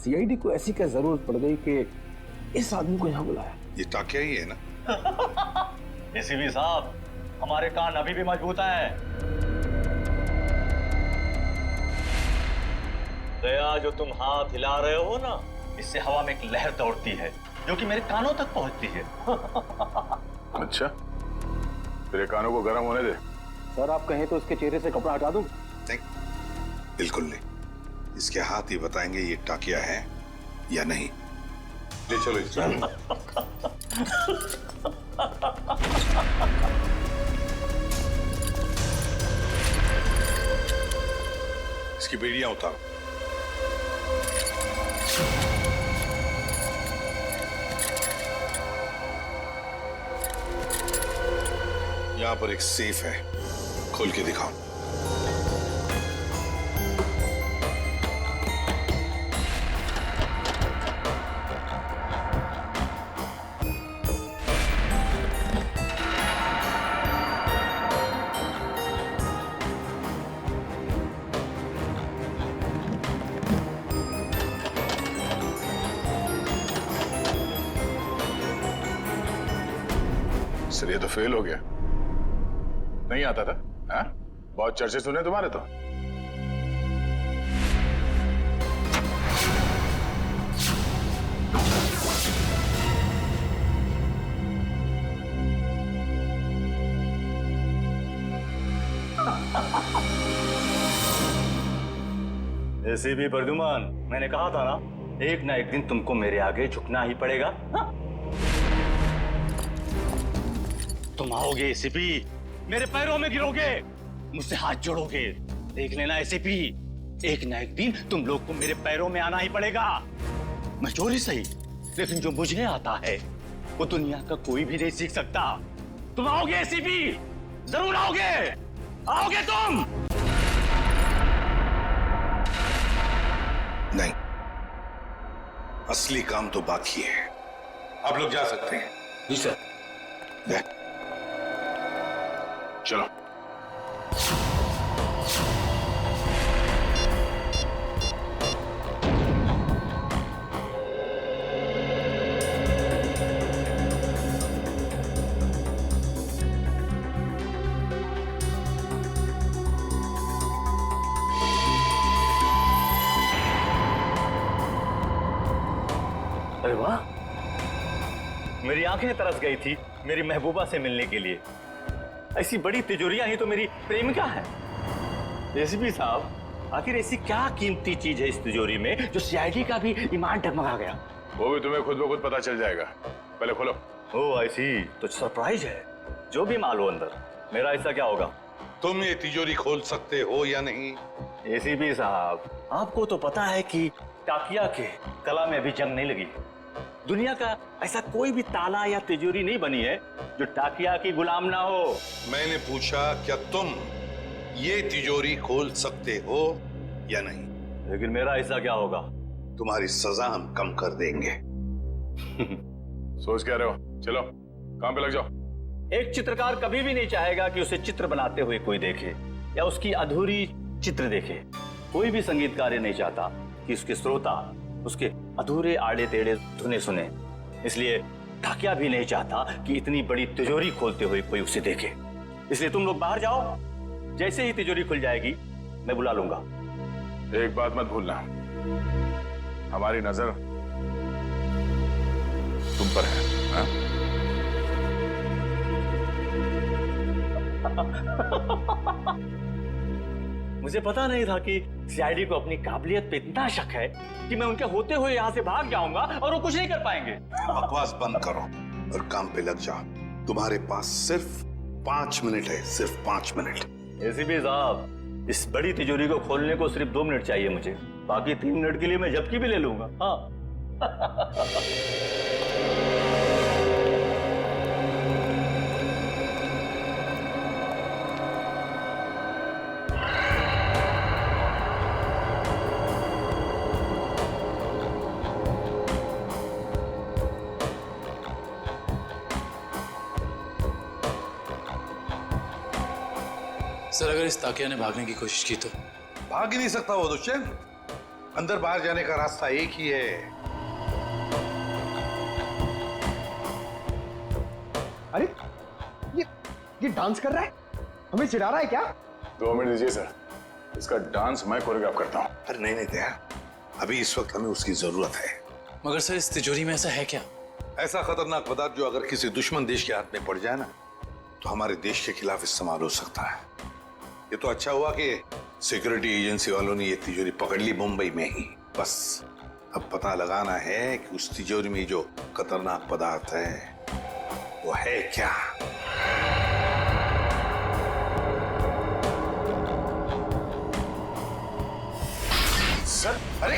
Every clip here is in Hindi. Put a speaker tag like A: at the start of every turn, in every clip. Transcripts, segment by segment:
A: सीआईडी को ऐसी क्या जरूरत पड़ गई कि इस आदमी को यहाँ बुलाया?
B: ये टाकिया ही है ना?
C: एसीपी साहब, हमारे कान अभी भी मजबूत हैं। दया, जो तुम हाथ हिला रहे हो ना, इससे हवा में एक लहर दौड़ती है जो कि मेरे कानों तक पहुंचती है।
D: अच्छा, तेरे कानों को गर्म होने दे।
A: सर आप कहें तो इसके चेहरे से कपड़ा हटा दूं?
B: नहीं, बिल्कुल नहीं। इसके हाथ ही बताएंगे ये टाकिया है या नहीं। ले चलो इसको। इसकी बेड़ियां उतारो। यहां पर एक सेफ है, खोल के दिखाओ।
D: सर ये तो फेल हो गया। नहीं आता था? हाँ? बहुत चर्चे सुने तुम्हारे तो।
C: एसीपी प्रद्युमन, मैंने कहा था ना, एक ना एक दिन तुमको मेरे आगे झुकना ही पड़ेगा। हाँ? तुम आओगे एसीपी, मेरे पैरों में गिरोगे, मुझसे हाथ जोड़ोगे। देख लेना एसीपी, एक ना एक दिन तुम लोग को मेरे पैरों में आना ही पड़ेगा। मैं चोरी सही, लेकिन जो मुझे आता है वो दुनिया का कोई भी नहीं सीख सकता। तुम आओगे एसीपी, जरूर आओगे, आओगे तुम।
B: नहीं, असली काम तो बाकी है। आप लोग जा सकते हैं।
A: जी सर।
D: चलो।
C: अरे वाह, मेरी आंखें तरस गई थी मेरी महबूबा से मिलने के लिए। ऐसी बड़ी तिजोरियां ही तो मेरी प्रेमिका है। एसीपी साहब, आखिर ऐसी क्या कीमती चीज है इस तिजोरी में जो सीआईडी का भी ईमान डगमगा गया?
D: वो भी तुम्हें खुद ब खुद पता चल जाएगा। पहले खोलो।
C: ओह आई सी, तो सरप्राइज है। जो भी माल हो अंदर, मेरा हिस्सा क्या होगा?
B: तुम ये तिजोरी खोल सकते हो या नहीं?
C: एसीपी साहब, आपको तो पता है कि टाकिया के कला में अभी जंग नहीं लगी। दुनिया का ऐसा कोई भी ताला या तिजोरी नहीं बनी है जो टाकिया की गुलाम ना हो।
B: मैंने पूछा क्या तुम ये तिजोरी खोल सकते हो या नहीं?
C: लेकिन मेरा हिस्सा क्या होगा?
B: तुम्हारी सजा हम कम कर देंगे।
D: सोच क्या रहे हो? चलो काम पे लग जाओ।
C: एक चित्रकार कभी भी नहीं चाहेगा कि उसे चित्र बनाते हुए कोई देखे या उसकी अधूरी चित्र देखे। कोई भी संगीतकार नहीं चाहता कि उसके श्रोता उसके अधूरे आड़े टेढ़े धुने सुने। इसलिए टाकिया भी नहीं चाहता कि इतनी बड़ी तिजोरी खोलते हुए कोई उसे देखे। इसलिए तुम लोग बाहर जाओ, जैसे ही तिजोरी खुल जाएगी मैं बुला लूंगा।
D: एक बात मत भूलना, हमारी नजर तुम पर है। हाँ?
C: मुझे पता नहीं था कि सीआईडी को अपनी काबिलियत पे इतना शक है कि मैं उनके होते हुए यहाँ से भाग जाऊंगा और वो कुछ नहीं कर पाएंगे।
B: बकवास बंद करो और काम पे लग जाओ। तुम्हारे पास सिर्फ 5 मिनट है, सिर्फ 5 मिनट।
C: एसीपी साहब, इस बड़ी तिजोरी को खोलने को सिर्फ 2 मिनट चाहिए मुझे, बाकी 3 मिनट के लिए मैं झपकी भी ले लूंगा। हाँ।
E: सर अगर इस ताकिया ने भागने की कोशिश की तो?
B: भाग ही नहीं सकता वो दुष्यंत। अंदर बाहर जाने का रास्ता एक ही है।
A: अरे ये डांस कर रहा है, हमें चिढ़ा रहा है क्या?
D: 2 मिनट दीजिए सर, इसका डांस मैं कोरियोग्राफ करता हूँ।
B: अरे नहीं दया, अभी इस वक्त हमें उसकी जरूरत है।
E: मगर सर इस तिजोरी में ऐसा है क्या?
B: ऐसा खतरनाक पदार्थ जो अगर किसी दुश्मन देश के हाथ में पड़ जाए ना तो हमारे देश के खिलाफ इस्तेमाल हो सकता है। ये तो अच्छा हुआ कि सिक्योरिटी एजेंसी वालों ने ये तिजोरी पकड़ ली मुंबई में ही। बस अब पता लगाना है कि उस तिजोरी में जो खतरनाक पदार्थ है वो है क्या।
D: सर अरे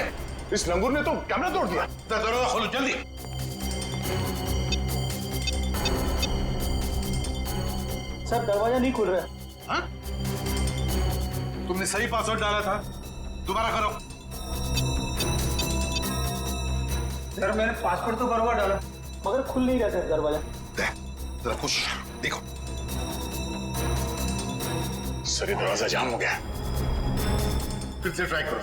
D: इस लंगूर ने तो कैमरा तोड़ दिया।
B: दरवाजा खोलो जल्दी।
A: सर दरवाजा नहीं खुल रहा है।
B: हाँ? तुमने सही पासवर्ड डाला था, दोबारा करो।
A: सर मैंने पासवर्ड तो बराबर डाला मगर खुल नहीं रहा सर दरवाजा।
B: जरा कोशिश देखो।
D: सर ये दरवाजा जाम हो गया।
B: फिर से ट्राई करो।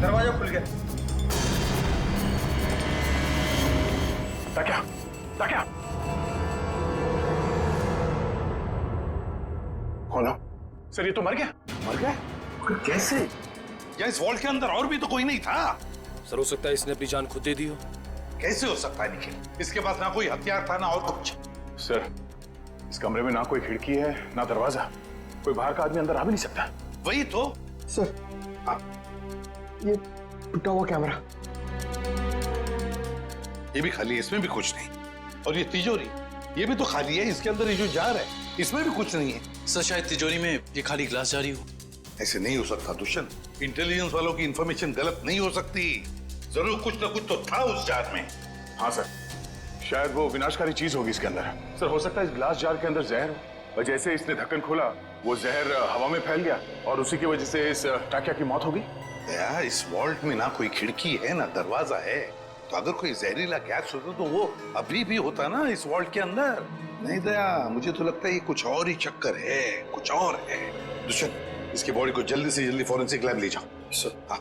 A: दरवाजा खुल गया।
D: ताक्या, ताक्या। खोलो। सर ये तो मर गया।
B: मर गए? कैसे? या इस वॉल्ट के अंदर और भी तो कोई नहीं था।
E: सर हो सकता है इसने अपनी जान खुद दे दी हो।
B: कैसे हो सकता है निखिल? इसके पास ना कोई हथियार था ना और कुछ।
D: सर इस कमरे में ना कोई खिड़की है ना दरवाजा, कोई बाहर का आदमी अंदर आ भी नहीं सकता।
B: वही तो।
A: सर ये टूटा हुआ कैमरा।
B: ये भी खाली है, इसमें भी कुछ नहीं। और ये तिजोरी, ये भी तो खाली है, इसके अंदर ये जो जार है इसमें भी कुछ नहीं है।
E: सर शायद तिजोरी में ये खाली ग्लास जारी हो।
B: ऐसे नहीं हो सकता दुष्यंत। इंटेलिजेंस वालों की इंफॉर्मेशन गलत नहीं हो सकती। जरूर कुछ ना कुछ तो था उस जार में।
D: हाँ सर, शायद वो विनाशकारी चीज होगी इसके अंदर। सर हो सकता है इस ग्लास जार के अंदर जहर हो, और जैसे इसने ढक्कन खोला वो जहर हवा में फैल गया और उसी की वजह से इस टाकिया की मौत हो गई।
B: दया, इस वॉल्ट में ना कोई खिड़की है ना दरवाजा है, तो अगर कोई जहरीला गैस होता तो वो अभी भी होता ना इस वॉल्ट के अंदर। नहीं दया, मुझे तो लगता है ये कुछ और ही चक्कर है, कुछ और है। दुष्यंत, इसकी बॉडी को जल्दी से जल्दी फॉरेंसिक लैब ले जाओ। सर हाँ।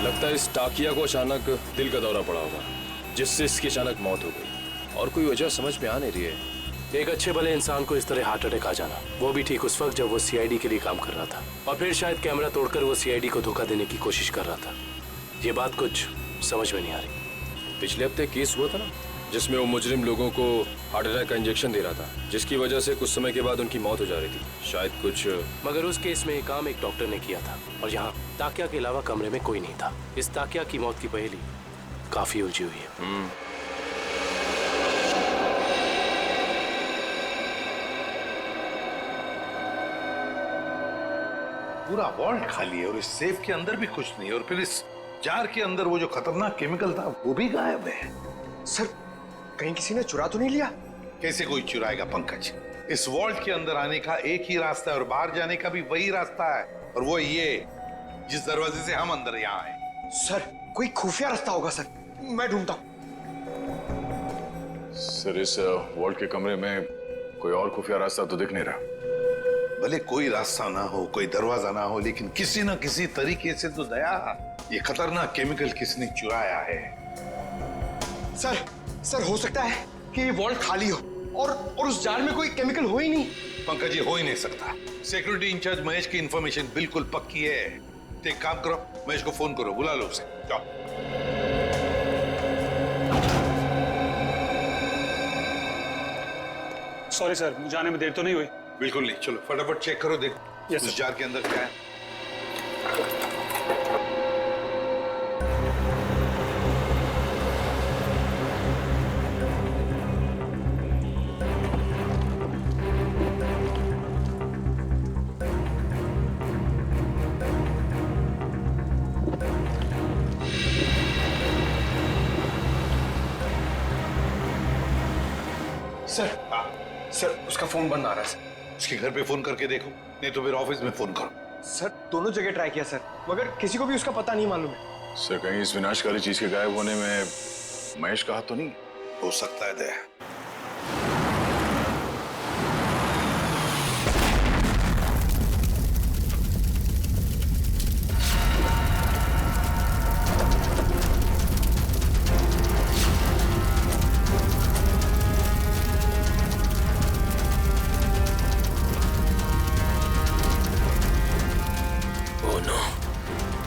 E: लगता है इस टाकिया को अचानक दिल का दौरा पड़ा होगा, जिससे इसकी अचानक मौत हो गई और कोई वजह समझ में आ नहीं रही है। एक अच्छे भले इंसान को इस तरह हार्ट अटैक आ जाना, वो भी ठीक उस वक्त जब वो सीआईडी के लिए काम कर रहा था, और फिर शायद कैमरा तोड़कर वो सीआईडी को धोखा देने की कोशिश कर रहा था। ये बात कुछ समझ में नहीं आ रही। पिछले हफ्ते केस हुआ था ना, जिसमें वो मुजरिम लोगों को हार्ट अटैक का इंजेक्शन दे रहा था, जिसकी वजह से कुछ समय के बाद उनकी मौत हो जा रही थी। शायद कुछ, मगर उस केस में काम एक डॉक्टर ने किया था और यहाँ ताकिया के अलावा कमरे में कोई नहीं था। इस ताकिया की मौत की पहेली काफी उलझी हुई है।
B: पूरा वॉल्ट खाली है और इस सेफ के अंदर भी कुछ नहीं, और फिर इस जार के अंदर वो जो खतरनाक केमिकल था वो भी गायब है।
A: सर कहीं किसी ने चुरा तो नहीं लिया?
B: कैसे कोई चुराएगा पंकज? इस वॉल्ट के अंदर आने का एक ही रास्ता है और बाहर जाने का भी वही रास्ता है, और वो ये जिस दरवाजे से हम अंदर यहाँ आए।
A: सर कोई खुफिया रास्ता होगा सर, मैं ढूंढता हूँ।
D: सर इस वॉल्ट के कमरे में कोई और खुफिया रास्ता तो दिख नहीं रहा।
B: भले कोई रास्ता ना हो, कोई दरवाजा ना हो, लेकिन किसी न किसी तरीके से तो दया ये खतरनाक केमिकल किसने चुराया है।
A: सर हो सकता है कि ये वॉल्ट खाली हो और उस जार में कोई केमिकल हो ही नहीं।
B: पंकज ये हो ही नहीं सकता। सिक्योरिटी इंचार्ज महेश की इंफॉर्मेशन बिल्कुल पक्की है। तो एक काम करो, महेश को फोन करो, बुला लो उसे। जाओ।
F: सॉरी सर, मुझे आने में देर तो नहीं हुई?
B: बिल्कुल नहीं, चलो फटाफट चेक करो, देखो
F: Yes,
B: उस
F: sir.
B: जार के अंदर क्या है।
A: सर उसका फोन बंद आ रहा है सर।
B: उसके घर पे फोन करके देखो, नहीं तो फिर ऑफिस में फोन करो।
A: सर दोनों जगह ट्राई किया सर, मगर किसी को भी उसका पता नहीं मालूम है।
D: सर कहीं इस विनाशकारी चीज के गायब होने में महेश का हाथ तो नहीं?
B: हो सकता है दया।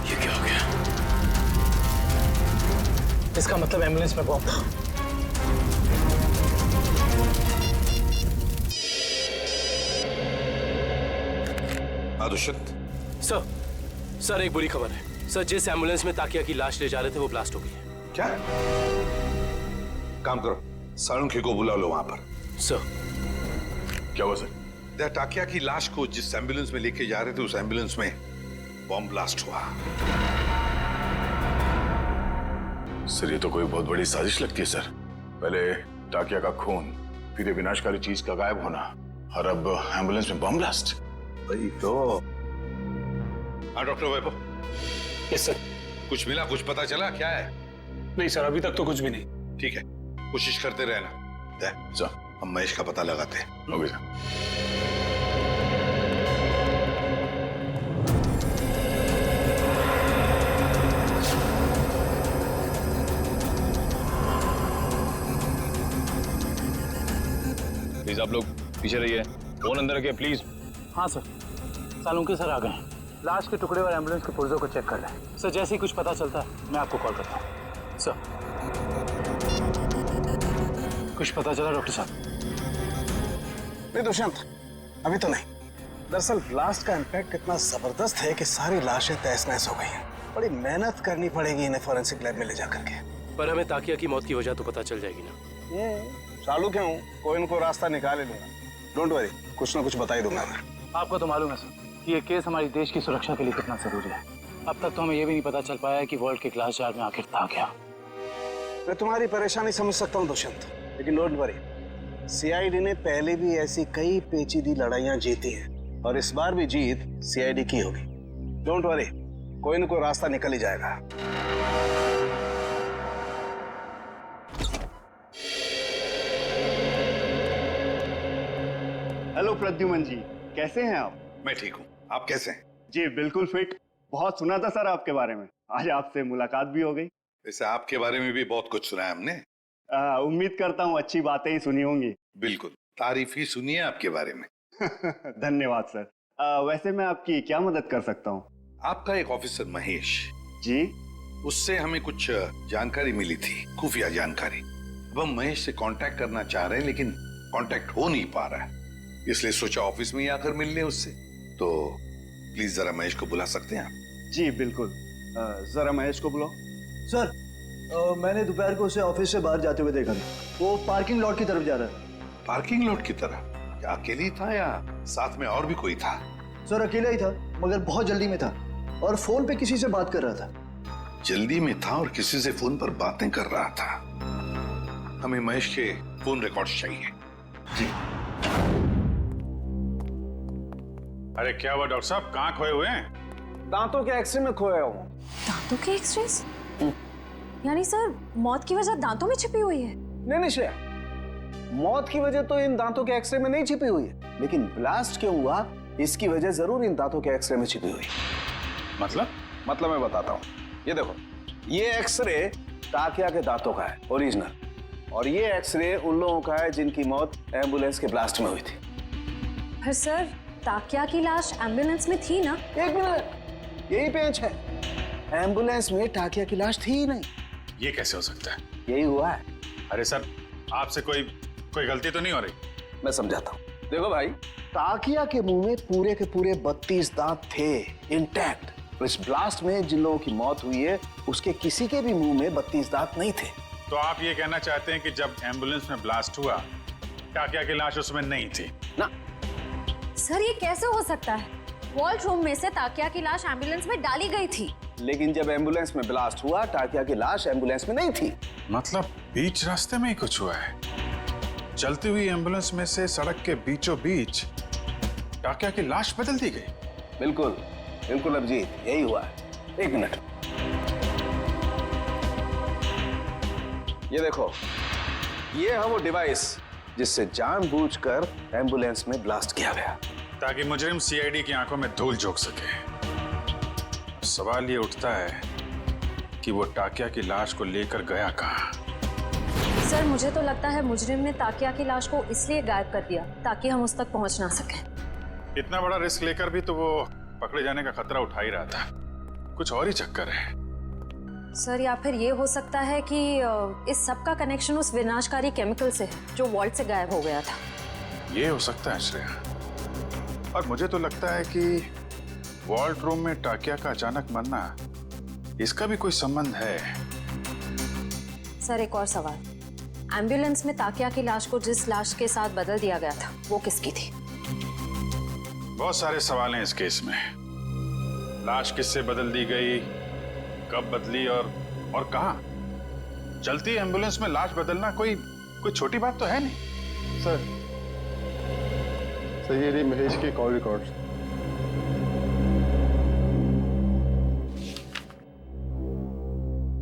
E: ये क्या हो गया?
F: इसका मतलब एम्बुलेंस में बॉम्ब।
B: दुष्यंत,
E: सर एक बुरी खबर है सर। जिस एम्बुलेंस में ताकिया की लाश ले जा रहे थे वो ब्लास्ट हो गई है।
B: क्या? काम करो, साळुंखे को बुला लो वहां पर।
E: सर
D: क्या हुआ सर?
B: दया, टाकिया की लाश को जिस एम्बुलेंस में लेके जा रहे थे उस एम्बुलेंस में बॉम्ब ब्लास्ट हुआ।
D: सर ये तो कोई बहुत बड़ी साजिश लगती है सर। पहले टाकिया का खून, फिर ये विनाशकारी चीज का गायब होना, और अब एम्बुलेंस में बम ब्लास्ट।
B: वही तो। हाँ डॉक्टर वैभव।
F: Yes sir.
B: कुछ मिला, कुछ पता चला क्या है?
F: नहीं सर, अभी तक तो कुछ भी नहीं।
B: ठीक है, कोशिश करते रहना। दया,
D: सर
B: हम महेश का पता लगाते हैं।
D: Okay sir.
G: प्लीज आप लोग पीछे रहिए, फोन अंदर रखिए प्लीज।
F: हाँ सर, सालुंके सर आ गए हैं। लाश के टुकड़े और एम्बुलेंस के पुर्जों को चेक कर रहे हैं। सर जैसे ही कुछ पता चलता है मैं आपको कॉल करता हूँ। सर कुछ पता चला डॉक्टर साहब?
H: नहीं दुष्यंत, अभी तो नहीं। दरअसल ब्लास्ट का इम्पैक्ट इतना जबरदस्त है कि सारी लाशें तहस नहस हो गई हैं। बड़ी मेहनत करनी पड़ेगी इन्हें फॉरेंसिक लैब में ले जाकर के।
E: पर हमें ताकिया की मौत की वजह तो पता चल जाएगी ना।
H: चालू क्यों? कोई इनको रास्ता निकाल ही दूंगा। डोंट वरी, कुछ ना कुछ बता ही दूंगा मैं।
F: आपको तो मालूम है सर कि ये केस हमारी देश की सुरक्षा के लिए कितना जरूरी है। अब तक तो हमें ये भी नहीं पता चल पाया है कि वर्ल्ड के ग्लास जार में आखिर था क्या।
H: मैं तुम्हारी परेशानी समझ सकता हूँ दुष्यंत, लेकिन डोंट वरी, सीआईडी ने पहले भी ऐसी कई पेचीदी लड़ाइयाँ जीती हैं और इस बार भी जीत सीआईडी की होगी। डोंट वरी, कोई न कोई रास्ता निकल ही जाएगा।
I: हेलो प्रद्युमन जी, कैसे हैं आप?
B: मैं ठीक हूँ, आप कैसे हैं?
I: जी बिल्कुल फिट। बहुत सुना था सर आपके बारे में, आज आपसे मुलाकात भी हो गई।
B: वैसे आपके बारे में भी बहुत कुछ सुना है हमने।
I: उम्मीद करता हूँ अच्छी बातें ही सुनी होंगी।
B: बिल्कुल, तारीफ ही सुनी है आपके बारे में।
I: धन्यवाद सर। वैसे मैं आपकी क्या मदद कर सकता हूँ?
B: आपका एक ऑफिसर महेश
I: जी,
B: उससे हमें कुछ जानकारी मिली थी, खुफिया जानकारी। अब हम महेश से कांटेक्ट करना चाह रहे हैं लेकिन कांटेक्ट हो नहीं पा रहा है, इसलिए सोचा ऑफिस में ही आकर मिल लें उससे। तो प्लीज जरा महेश को बुला सकते हैं आप?
I: जी बिल्कुल, जरा महेश को बुलाओ।
J: सर मैंने दोपहर को उसे ऑफिस से बाहर जाते हुए देखा था। वो पार्किंग लॉट की तरफ जा रहा था।
B: पार्किंग लॉट की तरह? क्या अकेले ही था या साथ में और भी कोई था?
J: सर अकेला ही था, मगर बहुत जल्दी में था और फोन पे किसी से बात कर रहा था।
B: जल्दी में था और किसी से फोन पर बातें कर रहा था। हमें महेश के फोन रिकॉर्ड्स चाहिए।
D: जी। अरे क्या हुआ डॉक्टर साहब, कहाँ खोए हुए हैं?
H: दांतों के एक्सरे में खोया हूँ।
K: दांतों के एक्सरेस? यानी सर मौत की वजह दांतों में छिपी हुई है?
H: नहीं श्रेया, मौत की वजह तो इन दांतों के एक्सरे में नहीं छिपी हुई है, लेकिन ब्लास्ट क्यों हुआ इसकी वजह जरूर इन दांतों के एक्सरे में छिपी हुई है। मतलब मैं बताता हूँ। ये देखो, ये एक्सरे ताकिया के दांतों का है ओरिजिनल, और ये एक्सरे उन लोगों का है जिनकी मौत एम्बुलेंस के ब्लास्ट में हुई थी।
K: पर सर ताकिया की लाश एम्बुलेंस में थी ना?
H: एक मिनट, यही पेंच है। एम्बुलेंस में टाकिया की लाश थी ही नहीं।
D: ये कैसे हो सकता है?
H: यही हुआ है।
D: अरे सर, आपसे कोई गलती तो नहीं हो रही?
H: मैं समझाता हूँ। देखो भाई, ताकिया के मुंह में पूरे के पूरे 32 दांत थे इंटैक्ट। इस ब्लास्ट में जिन लोगों की मौत हुई है उसके किसी के भी मुंह में 32 दांत नहीं थे।
D: तो आप ये कहना चाहते हैं कि जब एम्बुलेंस में ब्लास्ट हुआ टाकिया की लाश उसमें नहीं थी?
H: ना
K: सर, ये कैसे हो सकता है? वॉल्ट रूम में से ताकिया की लाश एम्बुलेंस में डाली गई थी,
H: लेकिन जब एम्बुलेंस में ब्लास्ट हुआ टाकिया की लाश एम्बुलेंस में नहीं थी।
D: मतलब बीच रास्ते में ही कुछ हुआ है। चलती हुई एम्बुलेंस में से सड़क के बीचों बीच टाकिया की लाश बदल दी गई।
H: बिल्कुल, बिल्कुल अभिजीत, यही हुआ है। एक मिनट, ये देखो, ये है वो डिवाइस जिससे जानबूझकर एम्बुलेंस में ब्लास्ट किया गया,
D: ताकि मुजरिम सीआईडी की आंखों में धूल झोंक सके। सवाल ये उठता है कि वो टाकिया की लाश को लेकर गया कहाँ?
K: सर मुझे तो लगता है मुजरिम ने ताकिया की लाश को इसलिए गायब कर दिया ताकि हम उस तक पहुंच ना सकें।
D: इतना बड़ा रिस्क लेकर भी तो वो पकड़े जाने का खतरा उठा ही रहा था। कुछ और ही चक्कर है।
K: सर या फिर ये हो सकता है कि इस सब का कनेक्शन उस विनाशकारी केमिकल से है जो वॉल्ट से गायब हो गया था।
D: ये हो सकता है श्रेया, और मुझे तो लगता है कि वॉल्ट रूम में टाकिया का अचानक मरना, इसका भी कोई संबंध है।
K: सर एक और सवाल, एम्बुलेंस में ताकिया की लाश को जिस लाश के साथ बदल दिया गया था वो किसकी थी?
D: बहुत सारे सवाल हैं इस केस में। लाश किससे बदल दी गई, कब बदली और कहां? चलती एम्बुलेंस में लाश बदलना कोई छोटी बात तो है नहीं।
A: सर ये रही महेश की कॉल रिकॉर्ड।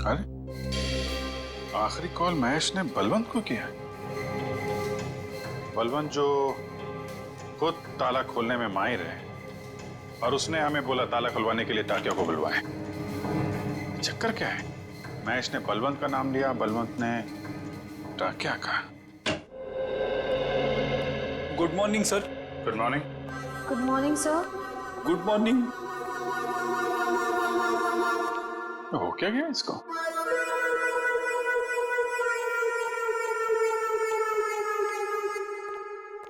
D: अरे आखिरी कॉल महेश ने बलवंत को किया। बलवंत जो खुद ताला खोलने में माहिर है, और उसने हमें बोला ताला खुलवाने के लिए टाकिया को बुलवाए। चक्कर क्या है? महेश ने बलवंत का नाम लिया, बलवंत ने टाकिया का।
E: Good morning sir.
D: Good morning.
K: Good morning sir.
E: Good morning.
D: हो क्या गया इसको?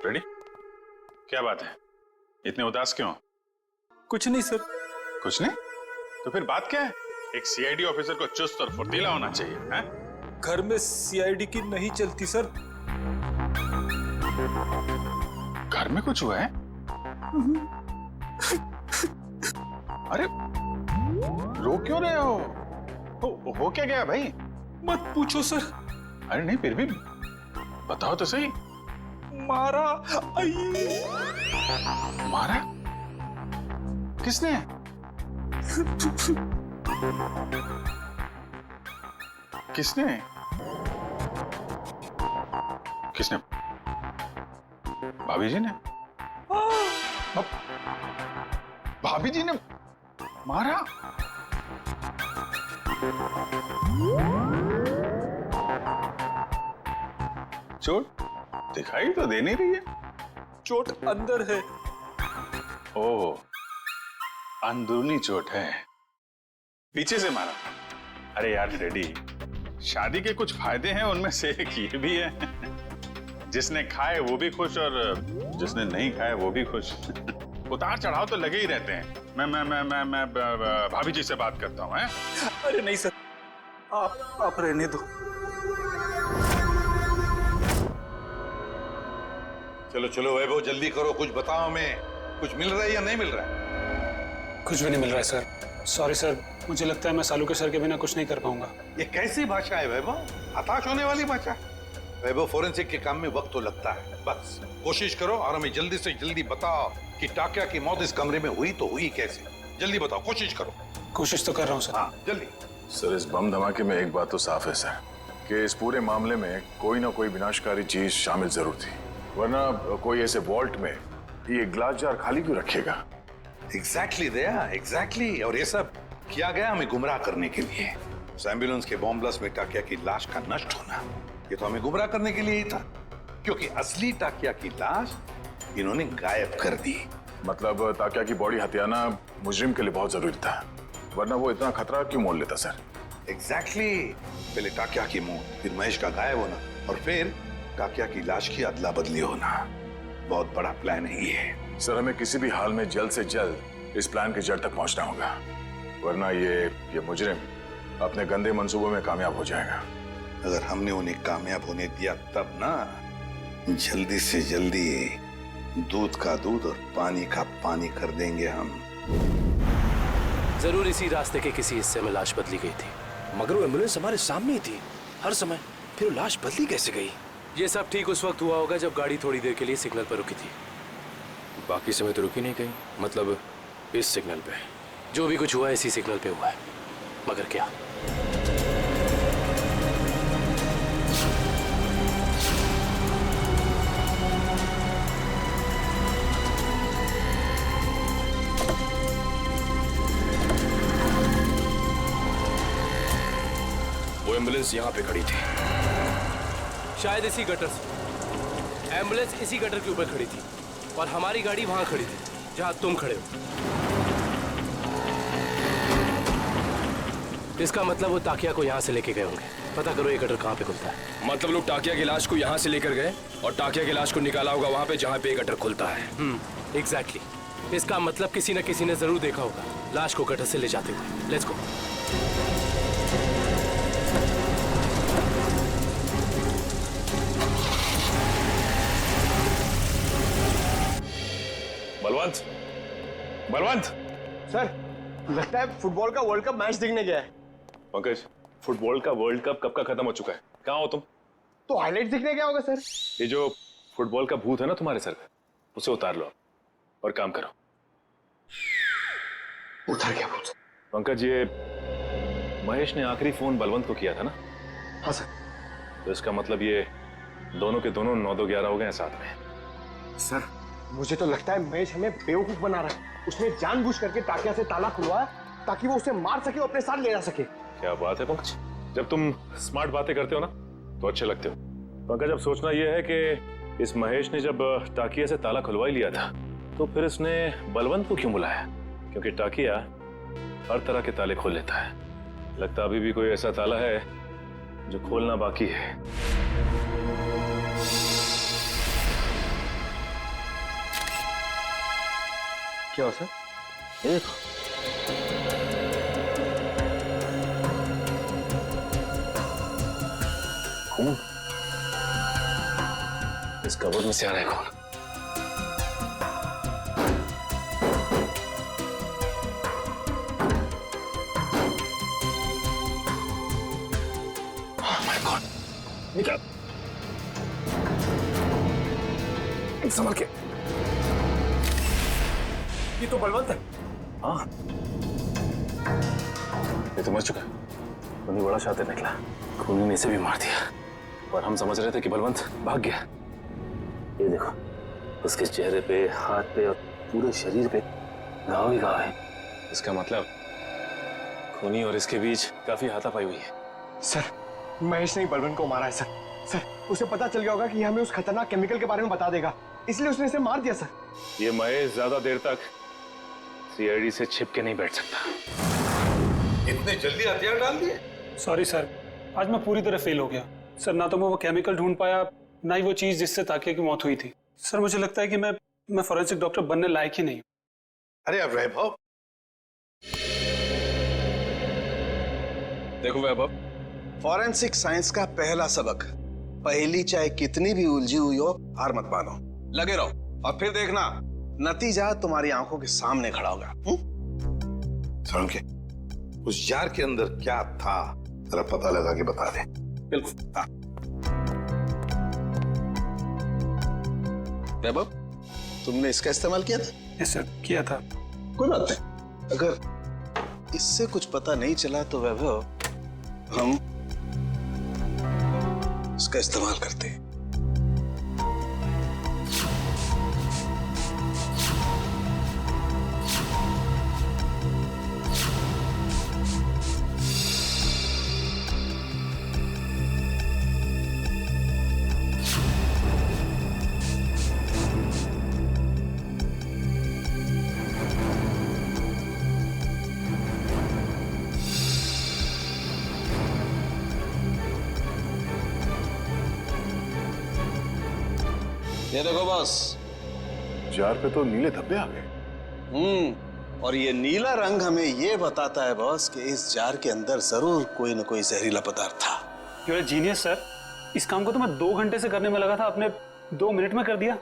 D: रेडी? क्या बात है, इतने उदास क्यों?
E: कुछ नहीं सर।
D: कुछ नहीं? तो फिर बात क्या है? एक सीआईडी ऑफिसर को चुस्त और फुर्तीला होना चाहिए, हैं?
E: घर में सीआईडी की नहीं चलती सर।
D: घर में कुछ हुआ है? अरे रो क्यों रहे हो? हो क्या गया भाई?
E: मत पूछो सर।
D: अरे नहीं, फिर भी बताओ तो सही।
E: मारा।
D: मारा? किसने? किसने? किसने? भाभी जी ने? भाभी जी ने मारा? चोट दिखाई तो दे नहीं रही है।
E: चोट अंदर है।
D: ओह, अंदरूनी चोट है, पीछे से मारा। अरे यार रेडी, शादी के कुछ फायदे हैं, उनमें से एक ये भी है, जिसने खाए वो भी खुश और जिसने नहीं खाए वो भी खुश। उतार चढ़ाव तो लगे ही रहते हैं। मैं भाभी जी से बात करता हूँ।
E: अरे नहीं सर, आप रहने दो।
B: चलो चलो वैभव, जल्दी करो, कुछ बताओ हमें। कुछ मिल रहा है या नहीं मिल रहा है?
F: कुछ भी नहीं मिल रहा है सर। सॉरी सर, मुझे लगता है मैं सालू के सर के बिना कुछ नहीं कर पाऊंगा।
B: ये कैसी भाषा है वैभव? हताश होने वाली भाषा। वैभव, फोरेंसिक के काम में वक्त तो लगता है, बस कोशिश करो और हमें जल्दी से जल्दी बताओ कि टाकिया की मौत इस कमरे में हुई तो हुई कैसे। जल्दी बताओ, कोशिश करो।
F: कोशिश तो कर रहा हूँ सर।
B: हाँ जल्दी।
D: सर, इस बम धमाके में एक बात तो साफ है सर, कि इस पूरे मामले में कोई ना कोई विनाशकारी चीज शामिल जरूर थी, वरना कोई ऐसे वॉल्ट में ये ग्लास जार खाली क्यों रखेगा?
B: एग्जैक्टली दया, एग्जैक्टली। और ये सब किया गया हमें गुमराह करने के लिए। उस एम्बुलेंस के बॉम्ब ब्लास्ट में टाकिया की लाश का नष्ट होना, ये तो हमें गुमराह करने के लिए ही था, क्योंकि असली टाकिया की लाश इन्होंने गायब कर दी।
D: मतलब टाकिया की बॉडी हथियाना मुजरिम के लिए बहुत जरूरी था, वरना वो इतना खतरा क्यों मोल लेता सर?
B: एग्जैक्टली। पहले टाकिया की मौत, फिर महेश का गायब होना, और फिर टाकिया की लाश की अदला बदली होना। बहुत बड़ा प्लान है ये।
D: सर, हमें किसी भी हाल में जल्द से जल्द इस प्लान की जड़ तक पहुंचना होगा, वरना ये मुजरिम अपने गंदे मंसूबों में कामयाब हो जाएगा।
B: अगर हमने उन्हें कामयाब होने दिया तब ना, जल्दी से जल्दी दूध का दूध और पानी का पानी कर देंगे हम।
E: जरूर इसी रास्ते के किसी हिस्से में लाश बदली गई थी, मगर वो एम्बुलेंस हमारे सामने ही थी हर समय, फिर वो लाश बदली कैसे गई? ये सब ठीक उस वक्त हुआ होगा जब गाड़ी थोड़ी देर के लिए सिग्नल पर रुकी थी, बाकी समय तो रुकी नहीं गई। मतलब इस सिग्नल पे जो भी कुछ हुआ है इसी सिग्नल पे हुआ है, मगर क्या? वो एम्बुलेंस यहाँ पे खड़ी थी, शायद इसी गटर से। एम्बुलेंस इसी गटर के ऊपर खड़ी थी और हमारी गाड़ी वहां खड़ी थी जहां तुम खड़े हो। इसका मतलब वो टाकिया को यहाँ से लेके गए होंगे। पता करो ये गटर कहाँ पे खुलता है।
G: मतलब लोग टाकिया की लाश को यहाँ से लेकर गए और टाकिया की लाश को निकाला होगा वहां पे जहां पे ये गटर खुलता है।
E: एग्जैक्टली। इसका मतलब किसी न किसी ने जरूर देखा होगा लाश को गटर से ले जाते हुए। Let's go.
G: Balwant, Balwant.
A: Sir, लगता है फुटबॉल का वर्ल्ड कप मैच देखने गया है।
G: पंकज, फुटबॉल का वर्ल्ड कप कब का खत्म हो चुका है? कहाँ हो तुम?
A: तो हाईलाइट देखने गया होगा सर।
G: ये जो फुटबॉल का भूत है ना तुम्हारे सर पे, उसे उतार लो और काम करो।
A: उतर गया भूत।
G: पंकज, ये महेश ने आखिरी फोन बलवंत को किया था ना?
A: हाँ सर।
G: तो इसका मतलब ये दोनों के दोनों 9-2-11 हो गए हैं साथ में।
A: सर, मुझे तो लगता है महेश हमें बेवकूफ बना रहा है। उसने जानबूझ करके टाकिया से ताला खुलवाया ताकि वो उसे मार सके और अपने साथ ले जा सके।
G: क्या बात है पंकज, जब तुम स्मार्ट बातें करते हो ना तो अच्छे लगते हो। पंकज, अब सोचना यह है कि इस महेश ने जब टाकिया से ताला खुलवा ही लिया था तो फिर इसने बलवंत को क्यों बुलाया? क्योंकि टाकिया हर तरह के ताले खोल लेता है। लगता अभी भी कोई ऐसा ताला है जो खोलना बाकी है।
A: क्या हो सर?
G: ये देखो, खून इस कबर्ड में से आ रहा है। खून निकाल, संभल के।
E: ये तो बलवंत है।
G: हाँ, ये तो मर चुका है। उन्हें बड़ा शातिर निकला, खूनी ने इसे भी मार दिया और हम समझ रहे थे कि बलवंत भाग गया। ये देखो, उसके चेहरे पे, हाथ पे और पूरे शरीर पे घाव ही घाव है। इसका मतलब खूनी और इसके बीच काफी हाथापाई हुई है।
A: सर, महेश ने बलवंत को मारा है सर। सर, उसे पता चल गया होगा कि हमें उस खतरनाक केमिकल के बारे में बता देगा, इसलिए उसने इसे मार दिया सर।
G: ये महेश ज्यादा देर तक सीआईडी से छिप के नहीं बैठ सकता।
B: इतने जल्दी हथियार डाल दिए?
F: सॉरी सर, आज मैं पूरी तरह फेल हो गया सर। ना तो मैं वो केमिकल ढूंढ पाया, ना ही वो चीज जिससे ताकिया की मौत हुई थी। सर, मुझे लगता है कि मैं फॉरेंसिक डॉक्टर बनने लायक ही नहीं हूँ।
B: अरे अब वैभव,
G: देखो वैभव,
H: फॉरेंसिक साइंस का पहला सबक, पहली चाहे कितनी भी उलझी हुई हो हार मत मानो, लगे रहो और फिर देखना नतीजा तुम्हारी आंखों के सामने खड़ा होगा।
B: के उस जार के अंदर क्या था जरा पता लगा के बता दे।
H: बिल्कुल। हाँ। वैभव, तुमने इसका इस्तेमाल किया था?
F: यस सर, किया था।
H: कोई बात नहीं, अगर इससे कुछ पता नहीं चला तो वैभव हम इसका इस्तेमाल करते हैं। ये देखो बॉस,
D: जार पे तो नीले धब्बे आ गए।
H: और ये नीला रंग हमें ये बताता है बॉस कि इस जार के अंदर जरूर कोई न कोई जहरीला पदार्थ था।
F: You are genius sir. इस काम को तो मैं 2 घंटे से करने में लगा था, आपने 2 मिनट में कर दिया।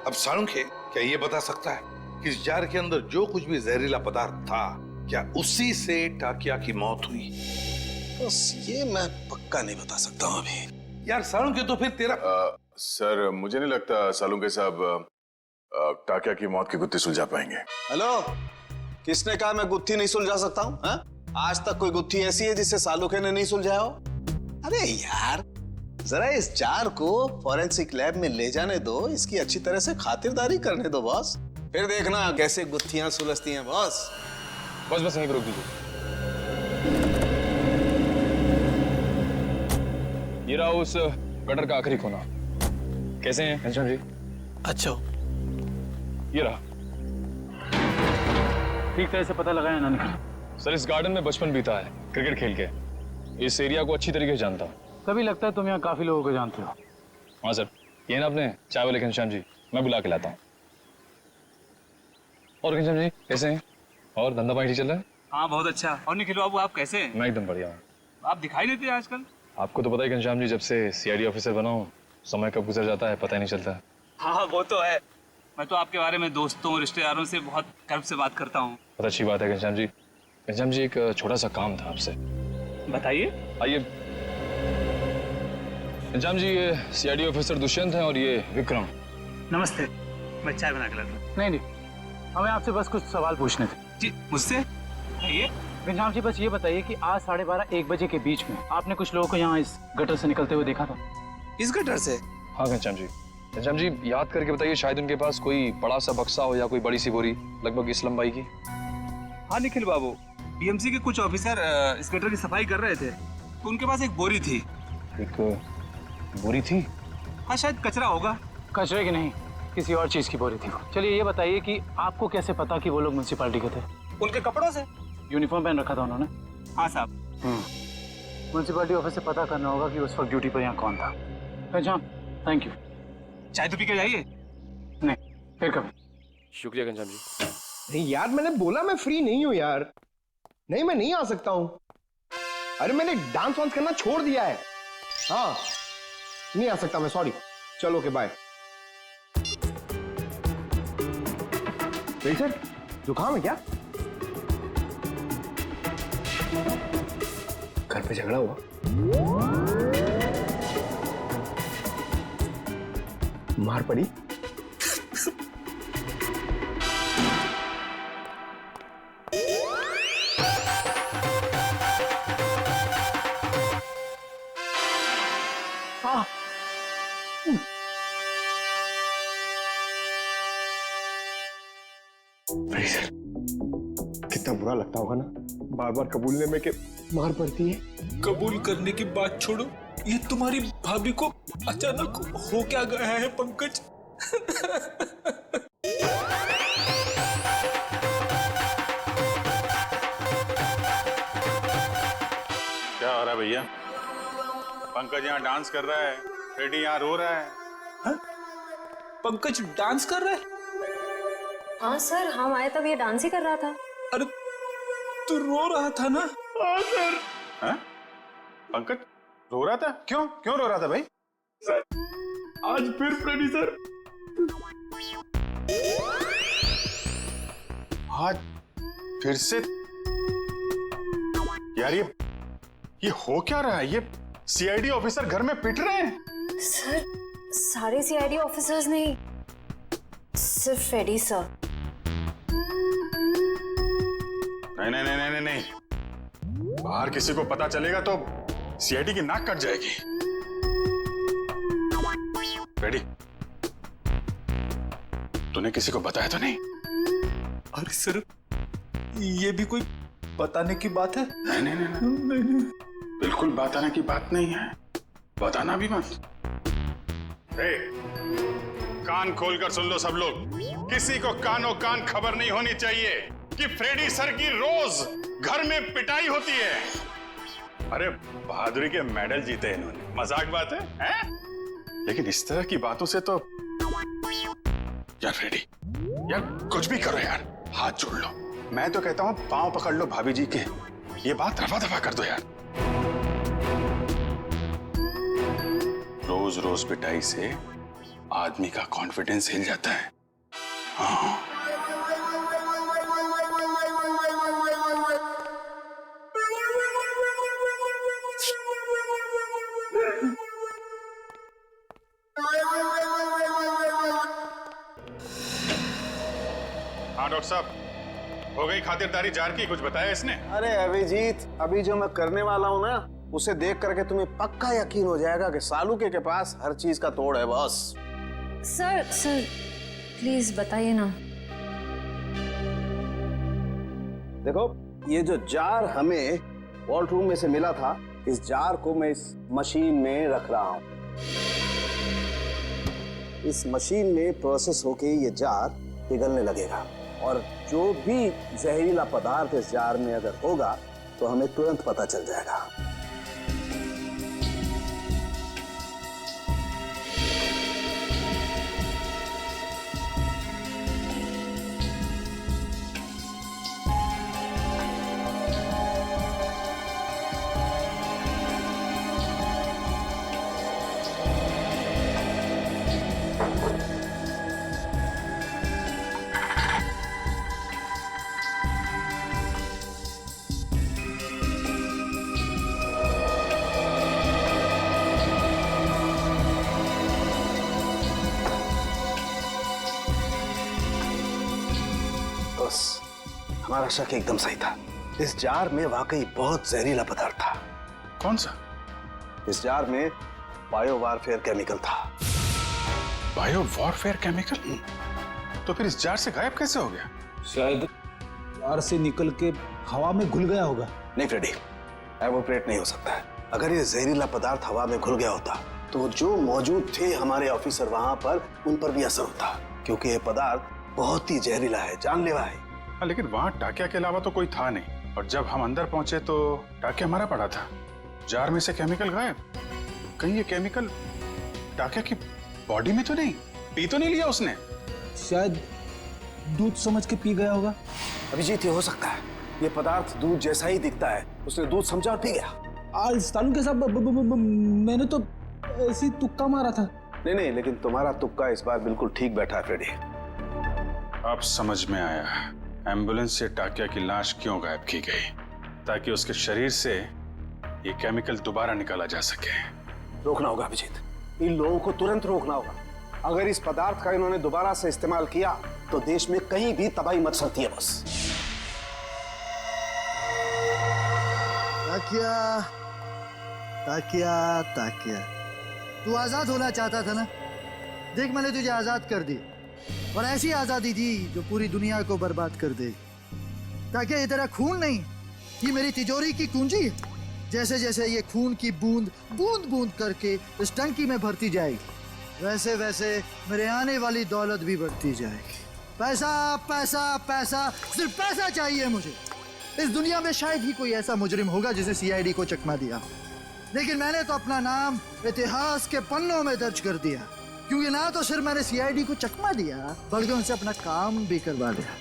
B: अब साळुंखे क्या ये बता सकता है कि इस जार के अंदर जो कुछ भी जहरीला पदार्थ था क्या उसी से टाकिया की मौत हुई?
H: बस ये मैं पक्का नहीं बता सकता हूँ अभी।
B: यार साळुंखे, तो फिर तेरा
D: सर, मुझे नहीं लगता सालुंके साहब टाकिया की मौत की गुत्थी सुलझा पाएंगे।
H: हेलो, किसने कहा मैं गुत्थी नहीं सुलझा सकता हूँ? आज तक कोई गुत्थी ऐसी है जिसे सालुखे ने नहीं सुलझाया हो? अरे यार, जरा इस जार को फॉरेंसिक लैब में ले जाने दो, इसकी अच्छी तरह से खातिरदारी करने दो बॉस, फिर देखना कैसे गुत्थियां सुलझती हैं बॉस।
E: बस यहीं पर रोक दीजिए। ये रहा उस गटर का आखिरी कोना। कैसे हैं घनश्याम जी?
F: अच्छा,
E: ये रहा।
F: ठीक तरह से पता लगाया ना निकल।
E: सर, इस गार्डन में बचपन बीता है क्रिकेट खेल के। इस एरिया को अच्छी तरीके से जानता हूँ।
F: तभी लगता है तुम यहाँ काफी लोगों को जानते हो।
E: हाँ सर, ये ना अपने चाय वाले घनश्याम जी, मैं बुला के लाता हूँ। और घनश्याम जी कैसे हैं? और धंधा पानी ठीक चल रहा है?
F: हाँ बहुत अच्छा। और निखिल बाबू आप कैसे हैं?
E: मैं एकदम बढ़िया हूँ।
F: आप दिखाई देते हैं आजकल।
E: आपको तो पता ही घनश्याम जी, जब से सीआईडी ऑफिसर बना हूँ, समय कब गुजर जाता है पता ही नहीं चलता।
F: हाँ वो तो है। मैं तो आपके बारे में दोस्तों रिश्तेदारों से बहुत गर्व से बात करता हूँ।
E: बहुत अच्छी बात है घनश्याम जी। घनश्याम जी, एक छोटा सा काम था आपसे।
F: बताइए।
E: आइए। घनश्याम जी, ये सीआईडी ऑफिसर दुष्यंत हैं और ये विक्रम।
F: नमस्ते। मैं चाय बना के लाता हूँ। नहीं, हमें आपसे बस कुछ सवाल पूछने थे। जी मुझसे? ये घनश्याम जी, बस ये बताइए कि आज 12:30-1 बजे के बीच में आपने कुछ लोगों को यहाँ इस गटर से निकलते हुए देखा था?
I: इस गटर से?
E: हाँ घनश्याम जी। घनश्याम जी, याद करके बताइए, शायद उनके पास कोई बड़ा सा बक्सा हो या कोई बड़ी सी बोरी लगभग इस लंबाई की।
F: हाँ निखिल बाबू, बीएमसी के कुछ ऑफिसर इस गटर की सफाई कर रहे थे, तो उनके पास एक बोरी थी।
E: एक बोरी थी?
F: हाँ शायद कचरा होगा। कचरे की नहीं, किसी और चीज की बोरी थी। चलिए ये बताइए कि आपको कैसे पता कि वो लोग म्युनिसिपैलिटी के थे? उनके कपड़ों से। यूनिफॉर्म पहन रखा था उन्होंने। हाँ साहब। म्युनिसिपैलिटी ऑफिस से पता करना होगा कि उस वक्त ड्यूटी पर यहाँ कौन था। अच्छा, थैंक यू। चाय तो पी के जाइए। नहीं, फिर कभी।
E: शुक्रिया घनश्याम जी।
A: नहीं यार, मैंने बोला मैं फ्री नहीं हूँ यार। नहीं, मैं नहीं आ सकता हूँ। अरे मैंने डांस वांस करना छोड़ दिया है। हाँ, नहीं आ सकता मैं, सॉरी। चलो ओके, बाय। सर, जुकाम है क्या? घर पे झगड़ा हुआ? मार पड़ी? सर, कितना बुरा लगता होगा ना बार बार कबूलने में कि मार पड़ती है।
L: कबूल करने की बात छोड़ो, ये तुम्हारी भाभी को अचानक हो क्या गया है पंकज?
D: क्या हो रहा है भैया? पंकज यहाँ डांस कर रहा है, फ्रेडी यहाँ रो रहा है।
L: हा? पंकज डांस कर रहा है?
K: हाँ सर, हम आए तब ये डांस ही कर रहा था।
L: अरे तू रो रहा था ना?
D: हाँ सर। हाँ? पंकज रो रहा था? क्यों क्यों रो रहा था भाई?
A: सर, आज फिर फ्रेडी सर।
D: आज फिर से? यार ये हो क्या रहा है? ये सीआईडी ऑफिसर घर में पिट रहे हैं।
K: सर, सारे सीआईडी ऑफिसर्स नहीं, सिर्फ फ्रेडी सर।
D: नहीं, बाहर किसी को पता चलेगा तो सीआईडी की नाक कट जाएगी। फ्रेडी, तूने किसी को बताया तो नहीं?
L: अरे सर, ये भी कोई बताने की बात है?
D: नहीं, बिल्कुल बताने की बात नहीं है। बताना भी मत। कान खोलकर सुन लो सब लोग, किसी को कानों कान खबर नहीं होनी चाहिए कि फ्रेडी सर की रोज घर में पिटाई होती है। अरे बहादुरी के मेडल जीते इन्होंने, मजाक बात है? लेकिन इस तरह की बातों से तो यार फ्रेडी, यार कुछ भी करो यार, हाथ जोड़ लो। मैं तो कहता हूं पांव पकड़ लो भाभी जी के, ये बात रफा दफा कर दो यार। रोज रोज पिटाई से आदमी का कॉन्फिडेंस हिल जाता है। हाँ। हाँ डॉक्टर साहब, हो गई खातिरदारी जार की, कुछ बताया इसने?
H: अरे अभिजीत, अभी जो मैं करने वाला हूँ ना, उसे देख करके तुम्हें पक्का यकीन हो जाएगा कि सालुके के पास हर चीज का तोड़ है बॉस।
K: सर प्लीज बताइए ना।
H: देखो, ये जो जार हमें वॉल्ट रूम में से मिला था, इस जार को मैं इस मशीन में रख रहा हूं। इस मशीन में प्रोसेस होके ये जार पिघलने लगेगा और जो भी जहरीला पदार्थ इस जार में अगर होगा तो हमें तुरंत पता चल जाएगा। हमारा शक एकदम सही था। इस जार में वाकई बहुत जहरीला पदार्थ था।
D: कौन सा?
H: इस जार में बायो वारफेयर केमिकल था।
D: Bio warfare chemical? तो फिर इस जार से गायब कैसे हो गया?
J: शायद जार से निकल के हवा में घुल गया होगा।
H: नहीं फ्रेडी, एवोपरेट नहीं हो सकता है। अगर ये जहरीला पदार्थ हवा में घुल गया होता तो जो मौजूद थे हमारे ऑफिसर वहां पर, उन पर भी असर होता, क्योंकि ये पदार्थ बहुत ही जहरीला है, जानलेवा है।
D: लेकिन वहां टाकिया के अलावा तो कोई था नहीं, और जब हम अंदर पहुंचे तो टाकिया हमारा पड़ा था। जार में से केमिकल गायब। कहीं ये केमिकल टाकिया की बॉडी में तो नहीं, पी तो नहीं लिया उसने?
J: शायद दूध समझ के पी गया होगा।
H: अभिजीत, ये हो सकता है। ये पदार्थ दूध जैसा ही दिखता है, उसने दूध समझा और पी गया।
J: सालू के साथ मैंने तो ऐसी तुक्का मारा था।
H: नहीं, लेकिन तुम्हारा तुक्का इस बार बिल्कुल ठीक बैठा है फ्रेडी।
D: अब समझ में आया एम्बुलेंस से टाकिया की लाश क्यों गायब की गई, ताकि उसके शरीर से ये केमिकल दोबारा निकाला जा सके।
H: रोकना होगा अभिजीत, इन लोगों को तुरंत रोकना होगा। अगर इस पदार्थ का इन्होंने दोबारा से इस्तेमाल किया तो देश में कहीं भी तबाही मच सकती है। बस
J: ताकिया, तू आजाद होना चाहता था ना? देख, मैंने तुझे आजाद कर दी, और ऐसी आजादी दी जो पूरी दुनिया को बर्बाद कर दे। ताकि ये तेरा खून नहीं, ये मेरी तिजोरी की कुंजी है। जैसे जैसे ये खून की बूंद बूंद बूंद करके इस टंकी में भरती जाएगी, वैसे वैसे मेरे आने वाली दौलत भी बढ़ती जाएगी। पैसा पैसा पैसा, सिर्फ पैसा चाहिए मुझे। इस दुनिया में शायद ही कोई ऐसा मुजरिम होगा जिसे सीआईडी को चकमा दिया, लेकिन मैंने तो अपना नाम इतिहास के पन्नों में दर्ज कर दिया, क्योंकि ना तो सिर्फ मैंने सीआईडी को चकमा दिया, बल्कि उनसे अपना काम भी करवा लिया।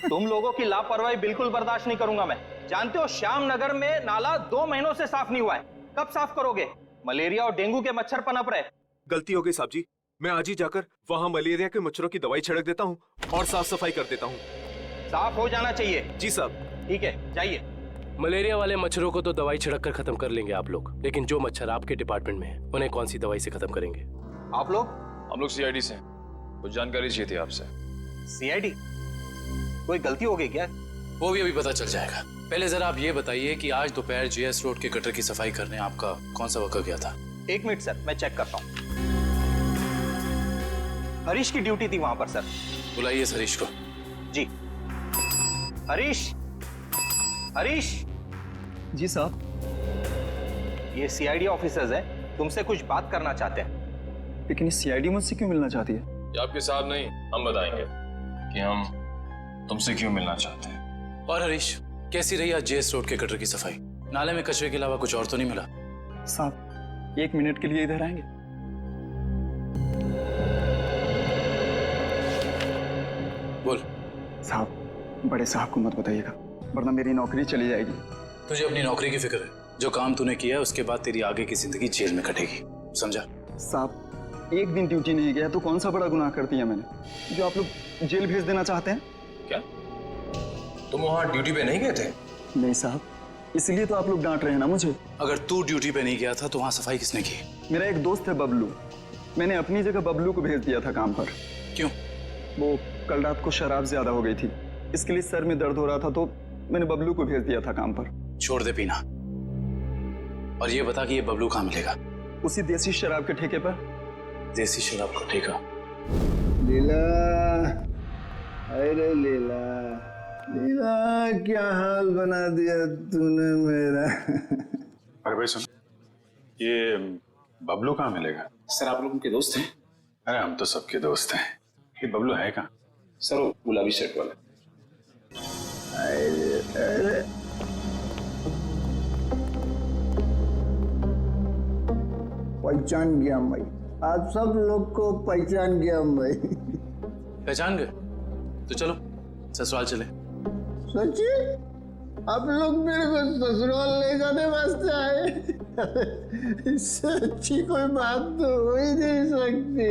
M: तुम लोगों की लापरवाही बिल्कुल बर्दाश्त नहीं करूंगा मैं। जानते हो, श्याम नगर में नाला 2 महीनों से साफ नहीं हुआ है। कब साफ करोगे? मलेरिया और डेंगू के मच्छर पनप रहे।
N: गलती हो गई साहब जी, मैं आज ही जाकर वहाँ मलेरिया के मच्छरों की दवाई छिड़क देता हूँ और साफ सफाई कर देता हूँ।
M: साफ हो जाना चाहिए।
N: जी साहब।
M: ठीक है, जाइए।
E: मलेरिया वाले मच्छरों को तो दवाई छिड़क कर खत्म कर लेंगे आप लोग, लेकिन जो मच्छर आपके डिपार्टमेंट में है उन्हें कौन सी दवाई से खत्म करेंगे?
M: आप लोग?
G: हम लोग सीआईडी से कुछ जानकारी चाहिए थी आपसे।
M: सीआईडी? कोई गलती हो गई क्या?
E: वो भी अभी पता चल जाएगा। पहले जरा आप ये बताइए कि आज दोपहर जीएस रोड के गटर की सफाई करने आपका कौन सा वर्कर गया था?
M: 1 मिनट सर, मैं चेक करता हूँ। हरीश की ड्यूटी थी वहां पर सर।
E: बुलाइए इस हरीश को।
M: जी। हरीश, हरीश।
J: जी साहब।
M: ये सीआईडी ऑफिसर्स हैं, तुमसे कुछ बात करना चाहते हैं।
J: लेकिन ये सीआईडी मुझसे क्यों मिलना चाहती है?
G: ये आपके साहब नहीं, हम बताएंगे कि हम तुमसे क्यों मिलना चाहते हैं।
E: और हरीश, कैसी रही आज जेएस रोड के गटर की सफाई? नाले में कचरे के अलावा कुछ और तो नहीं मिला?
J: साहब, 1 मिनट के लिए इधर आएंगे?
E: बोल।
J: साहब, बड़े साहब को मत बताइएगा, वरना मेरी नौकरी चली जाएगी।
E: तुझे अपनी नौकरी की फिक्र है? जो काम तूने किया है उसके बाद तेरी आगे की जिंदगी जेल में कटेगी, समझा?
J: साहब, 1 दिन ड्यूटी नहीं गया तो कौन सा बड़ा गुनाह कर दिया मैंने जो आप लोग जेल भेज देना चाहते हैं?
G: क्या तुम वहां ड्यूटी पे नहीं गए थे?
J: नहीं साहब, इसलिए तो आप लोग डांट रहे हैं ना मुझे।
E: अगर तू ड्यूटी पे नहीं गया था तो वहां सफाई किसने की?
J: मेरा एक दोस्त है बबलू, मैंने अपनी जगह बबलू को भेज दिया था काम पर।
F: क्यों?
I: वो कल रात को शराब ज्यादा हो गई थी, इसके लिए सर में दर्द हो रहा था, तो मैंने बबलू को भेज दिया था काम पर।
F: छोड़ दे पीना और ये बता कि ये बबलू कहाँ मिलेगा?
I: उसी देसी शराब के ठेके पर।
F: देसी शराब का ठेका?
H: लीला, अरे लीला, लीला क्या हाल बना दिया तूने मेरा।
D: अरे भाई सुन, ये बबलू कहाँ मिलेगा?
F: सर आप लोग उनके दोस्त हैं?
D: अरे हम तो सबके दोस्त हैं। ये बबलू है कहाँ?
F: सर वो गुलाबी शर्ट वाला।
H: अरे पहचान गया भाई, आप सब लोग को पहचान गया भाई।
E: पहचान गए? तो चलो ससुराल चले।
H: सच्ची? आप लोग मेरे को ससुराल ले जाने वास्ते आए? इससे अच्छी कोई बात तो हो ही नहीं सकती।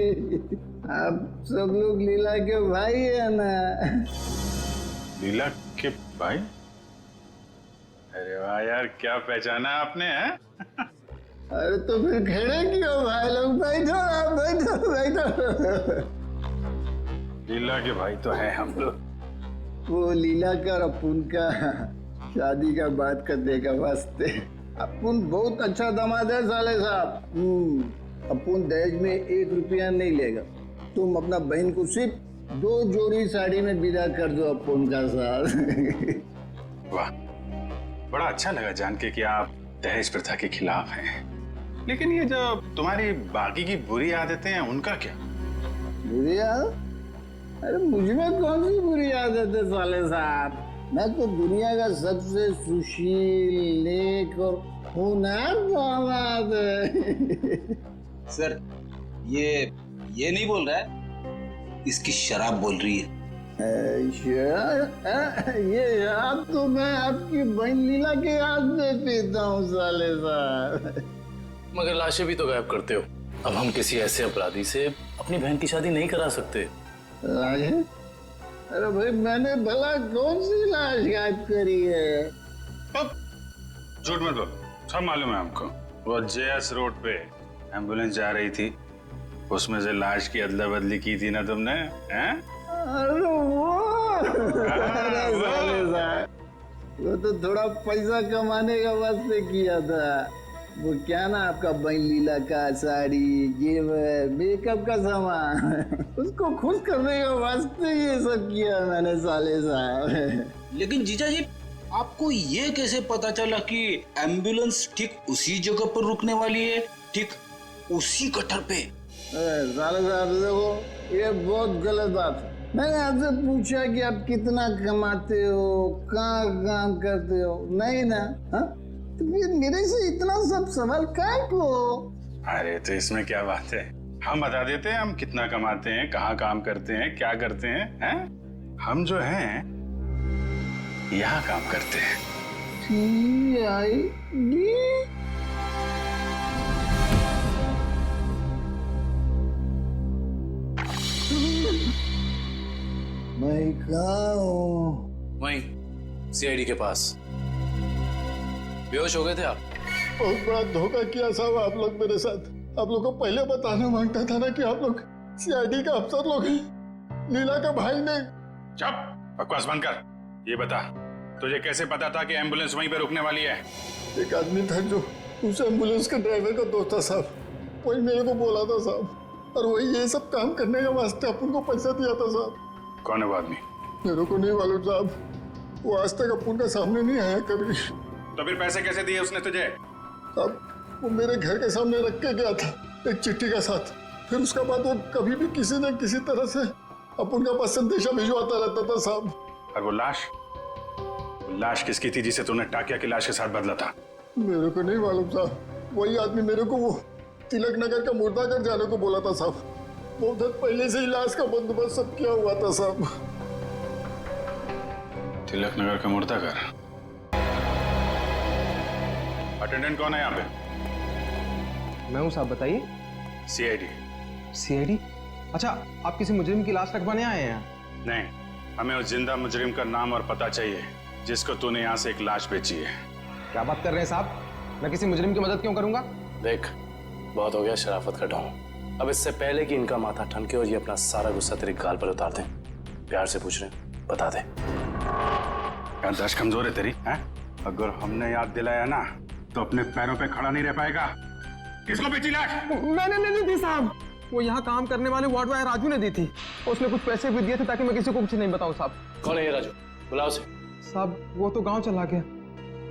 H: आप सब लोग लीला के भाई है ना?
D: लीला के भाई? अरे वाह यार, क्या पहचाना आपने है?
H: अरे तो फिर खड़े क्यों भाई लोग? बैठो आप, बैठो बैठो।
D: लीला के भाई तो है हम लोग।
H: वो लीला का और अपुन का शादी का बात करने का वास्ते। अपुन बहुत अच्छा दामाद है साले साहब। अपुन दहेज में 1 रुपया नहीं लेगा। तुम अपना बहन को सिर्फ 2 जोड़ी साड़ी में विदा कर दो अपुन का साथ।
D: वाह, बड़ा अच्छा लगा जान के कि आप दहेज प्रथा के खिलाफ हैं। लेकिन ये जो तुम्हारी बाकी की बुरी आदतें हैं उनका क्या?
H: बुरी आदत? अरे मुझ में कौन सी बुरी आदत है साले साहब? मैं तो दुनिया का सबसे सुशील, नेक और होनहार दामाद है।
F: सर ये नहीं बोल रहा है, इसकी शराब बोल रही है।
H: ये शराब तो मैं आपकी बहन लीला के हाथ में पीता हूँ साले साहब।
E: मगर लाशें भी तो गायब करते हो। अब हम किसी ऐसे अपराधी से अपनी बहन की शादी नहीं करा सकते।
H: लाशें? अरे भाई मैंने भला कौन सी लाश गायब करी है?
D: अब झूठ मत बोलो, सब मालूम है हमको। वो जेएस रोड पे एम्बुलेंस जा रही थी, उसमें से लाश की अदला बदली की थी ना तुमने? हैं?
H: अरे वो तो थोड़ा पैसा कमाने का वास्ते किया था। वो क्या ना आपका बहन लीला का साड़ी, जेवर, मेकअप का सामान, उसको खुश करने के वास्ते ये सब किया मैंने साले साहब।
F: लेकिन जीजा जी, आपको ये कैसे पता चला कि एम्बुलेंस ठीक उसी जगह पर रुकने वाली है, ठीक उसी कटर पे?
H: साले साहब देखो, ये बहुत गलत बात है। मैंने आपसे पूछा कि आप कितना कमाते हो, कहाँ काम करते हो, नहीं ना? हाँ? तो फिर मेरे से इतना सब सवाल काहे को?
D: अरे तो इसमें क्या बात है, हम बता देते हैं हम कितना कमाते हैं, कहाँ काम करते हैं, क्या करते हैं? हम जो हैं यहाँ काम करते हैं।
H: CID? मैं कहाँ हूँ?
E: वहीं सीआईडी के पास। बेहोश हो गए थे आप?
H: बहुत बड़ा धोखा किया साहब आप लोग मेरे साथ। आप लोग को पहले बताना मांगता था ना कि आप लोग सीआईडी का अफसर लोग हैं। लीला का भाई ने।
D: चुप, बकवास बंद कर। ये बता, तुझे कैसे पता था कि एम्बुलेंस वहीं पे रुकने वाली है?
H: एक आदमी था जो उस एम्बुलेंस के ड्राइवर का दोस्त था साहब, वही मेरे को बोला था साहब, और वही ये सब काम करने के वास्ते अपन को पैसा दिया था साहब।
D: कौन है वो आदमी?
H: मेरे को नहीं मालूम साहब, वो आज तक अपन का सामने नहीं आया कभी।
D: तो फिर पैसे कैसे दिए उसने तुझे?
H: साहब वो मेरे घर के सामने रख के गया था एक चिट्ठी के साथ। फिर उसके बाद वो कभी भी किसी न किसी तरह से अपन का पास संदेशा भिजवाता रहता था साहब।
D: और वो लाश किसकी थी जिसे तूने टाकिया की लाश के साथ बदला था?
H: मेरे को नहीं मालूम साहब, वही आदमी मेरे को वो तिलक नगर का मुर्दाघर जाने को बोला था साहब। बहुत दिन पहले से ही लाश का बंदोबस्त सब किया हुआ था साहब।
D: तिलक नगर का मुर्दाघर? अटेंडेंट कौन है यहाँ पे?
A: मैं हूँ साहब, बताइए।
D: सीआईडी।
A: सीआईडी? अच्छा, आप किसी मुजरिम की लाश रखवाने आए हैं?
D: नहीं, हमें उस जिंदा मुजरिम का नाम और पता चाहिए जिसको तूने यहाँ से एक लाश बेची है।
A: क्या बात कर रहे हैं साहब, मैं किसी मुजरिम की मदद क्यों करूंगा?
E: देख, बहुत हो गया शराफत का ढोंग। अब इससे पहले कि इनका माथा ठनके और ये अपना सारा गुस्सा तेरे गाल पर उतार दें, प्यार से पूछ रहे हैं, बता दे।
D: याददाश्त कमजोर है तेरी, हैं? अगर हमने याद दिलाया ना तो अपने पैरों पे खड़ा नहीं रह पाएगा। किसको बेची लाश?
A: मैंने नहीं दी साहब, वो यहाँ काम करने वाले वार्ड बॉय राजू ने दी थी। उसने कुछ पैसे भी दिए थे ताकि मैं किसी को कुछ नहीं बताऊं साहब।
E: कौन है ये राजू? बुलाओ उसे।
A: साहब वो तो गांव चला गया।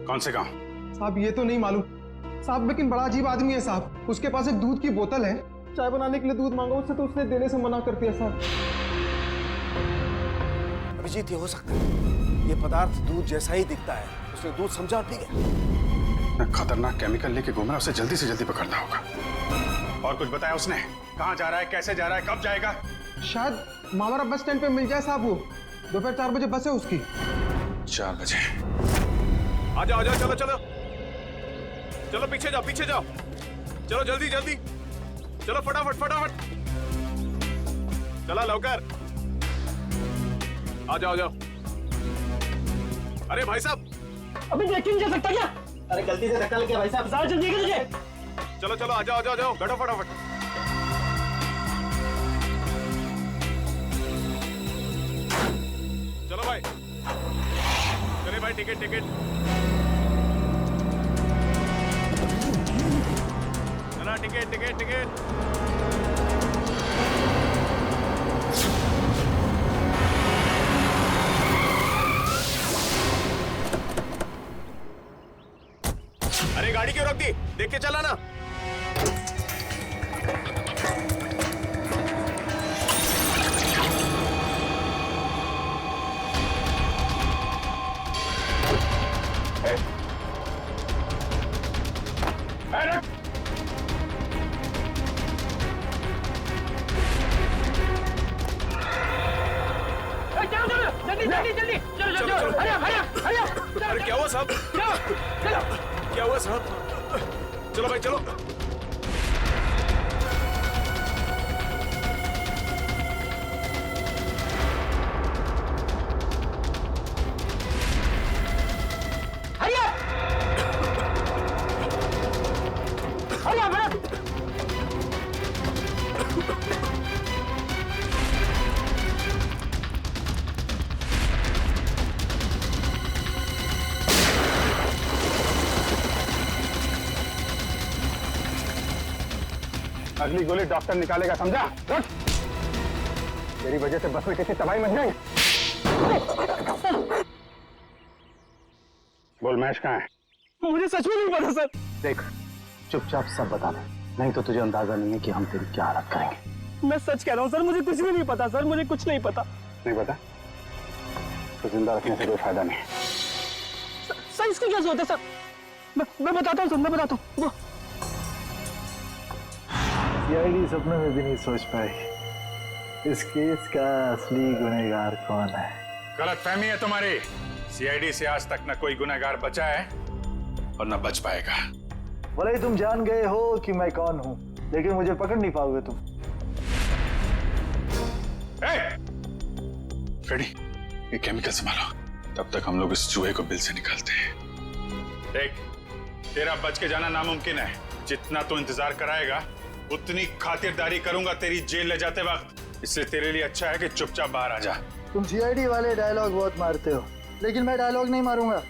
D: कौन से गांव?
A: साहब ये तो नहीं मालूम साहब, लेकिन बड़ा अजीब आदमी है साहब। उसके पास एक दूध की बोतल है, चाय बनाने के लिए दूध मांगा उससे तो उसने देने से मना कर दिया साहब।
H: अभिजीत, ये हो सकता है ये पदार्थ दूध जैसा ही दिखता है, उसने दूध समझा और पी गया।
D: खतरनाक केमिकल लेके घूम रहा है, उसे जल्दी से जल्दी पकड़ना होगा। और कुछ बताया उसने? कहाँ जा रहा है, कैसे जा रहा है, कब जाएगा?
A: शायद मामरा बस स्टैंड पे मिल जाए साहब। वो दोपहर 4 बजे बस है उसकी।
D: 4 बजे?
N: आ जाओ चलो चलो चलो, पीछे जाओ पीछे जाओ, चलो जल्दी जल्दी चलो, फटाफट फटाफट चला लवकर, आ जाओ जाओ। अरे भाई साहब,
F: अभी देख नहीं जा सकता क्या? अरे गलती से धक्का लग गया भाई साहब, ज्यादा जल्दी है तुझे।
N: चलो चलो आ जाओ जाओ, बैठो फटाफट। चलो भाई, चले भाई, टिकट टिकट, चला टिकट टिकट टिकट। अरे गाड़ी क्यों रोक दी? देख के चला ना। अरे क्या हुआ साहब? क्या हुआ साहब? चलो भाई चलो।
D: अगली गोली डॉक्टर निकालेगा, समझा? रुक! तेरी वजह से बस में किसी तबाही मच जाएगी। बोल, महेश कहाँ है?
F: मुझे सच में नहीं पता सर।
H: देख, चुपचाप सब बता दे, नहीं तो तुझे अंदाजा नहीं है कि हम तेरी क्या हालत करेंगे।
F: मैं सच कह रहा हूँ सर, मुझे कुछ भी नहीं पता सर, मुझे कुछ नहीं पता।
D: नहीं पता? तो जिंदा रखने से कोई फायदा नहीं।
F: सर इसकी क्या जरूरत है सर? मैं बताता हूँ सर, मैं बताता हूँ।
J: सीआईडी सपने में भी नहीं सोच पाई इस केस का असली गुनहगार कौन है।
D: गलतफहमी है तुम्हारी। सीआईडी से आज तक न कोई गुनहगार बचा है और न बच पाएगा।
J: भले ही तुम जान गए हो कि मैं कौन हूँ, लेकिन मुझे पकड़ नहीं पाओगे तुम।
D: फ्रेडी, ये केमिकल संभालो, तब तक हम लोग इस चूहे को बिल से निकालते हैं। देख, तेरा बच के जाना नामुमकिन है। जितना तू इंतजार कराएगा उतनी खातिरदारी करूंगा तेरी जेल ले जाते वक्त। इसलिए तेरे लिए अच्छा है कि चुपचाप बाहर आ जा।
J: तुम सीआईडी वाले डायलॉग बहुत मारते हो, लेकिन मैं डायलॉग नहीं मारूंगा,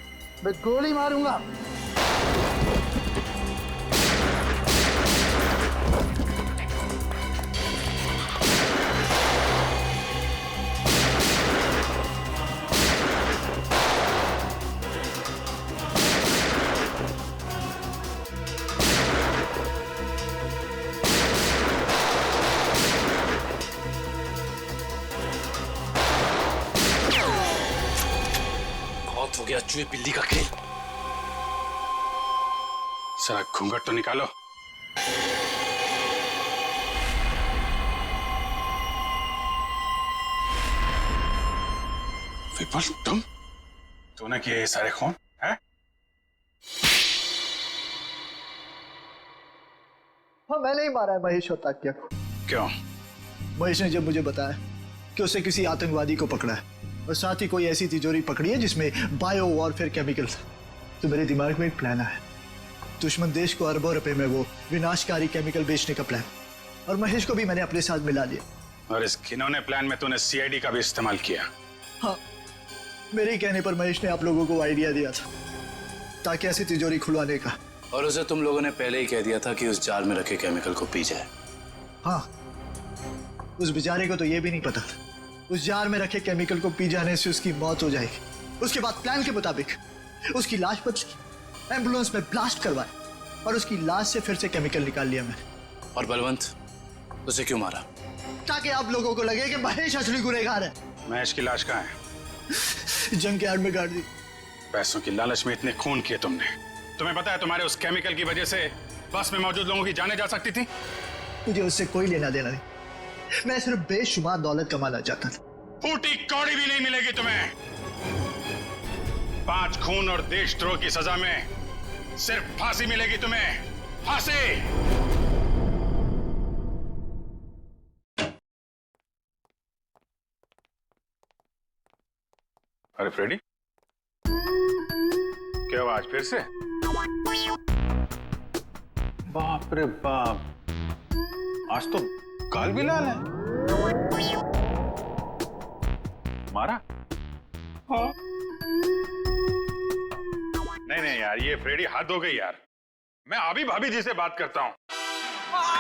J: मैं गोली मारूंगा।
E: हो गया चूहे बिल्ली का खेल।
D: सारा घूंघट तो निकालो। विपुल, तूने किए ये सारे खून है?
J: हाँ, मैंने ही मारा है महेश और ताकिया को।
D: क्यों?
J: महेश ने जब मुझे बताया कि उसे किसी आतंकवादी को पकड़ा है और साथ ही कोई ऐसी तिजोरी पकड़ी है जिसमें बायो वॉरफेयर केमिकल था, तो मेरे दिमाग में एक प्लान आया। दुश्मन देश को अरबों रुपए में वो विनाशकारी केमिकल बेचने का प्लान। और महेश को भी मैंने अपने साथ मिला लिया।
D: और इस घिनौने प्लान में तूने सीआईडी का भी इस्तेमाल किया।
J: हाँ, मेरे ही कहने पर महेश ने आप लोगों को आइडिया दिया था ताकि ऐसी तिजोरी खुलवाने का।
E: और उसे तुम लोगों ने पहले ही कह दिया था कि उस जार में रखे केमिकल को पी जाए।
J: हाँ, उस बेचारे को तो ये भी नहीं पता था उस जार में रखे केमिकल को पी जाने से उसकी मौत हो जाएगी। उसके बाद प्लान के मुताबिक उसकी लाश बदली, एम्बुलेंस में ब्लास्ट करवाए और उसकी लाश से फिर से केमिकल निकाल लिया मैंने।
E: और बलवंत, उसे क्यों मारा?
J: ताकि आप लोगों को लगे कि महेश असली गुनहगार है।
D: महेश की लाश कहाँ है?
J: जंग के यार्ड में गाड़ दी।
D: पैसों की लालच में इतने खून किए तुमने। तुम्हें पता है तुम्हारे उस केमिकल की वजह से बस में मौजूद लोगों की जानें जा सकती थी।
J: मुझे उससे कोई लेना देना नहीं, मैं सिर्फ बेशुमार दौलत कमाना चाहता था।
D: फूटी कौड़ी भी नहीं मिलेगी तुम्हें। 5 खून और देशद्रोह की सजा में सिर्फ फांसी मिलेगी तुम्हें, फांसी। अरे फ्रेडी, क्या हुआ आज फिर से? बाप रे बाप, आज तो गाल भी लाल है। मारा? हाँ। नहीं यार, ये फ्रेडी हद हो गई यार। मैं अभी भाभी जी से बात करता हूँ।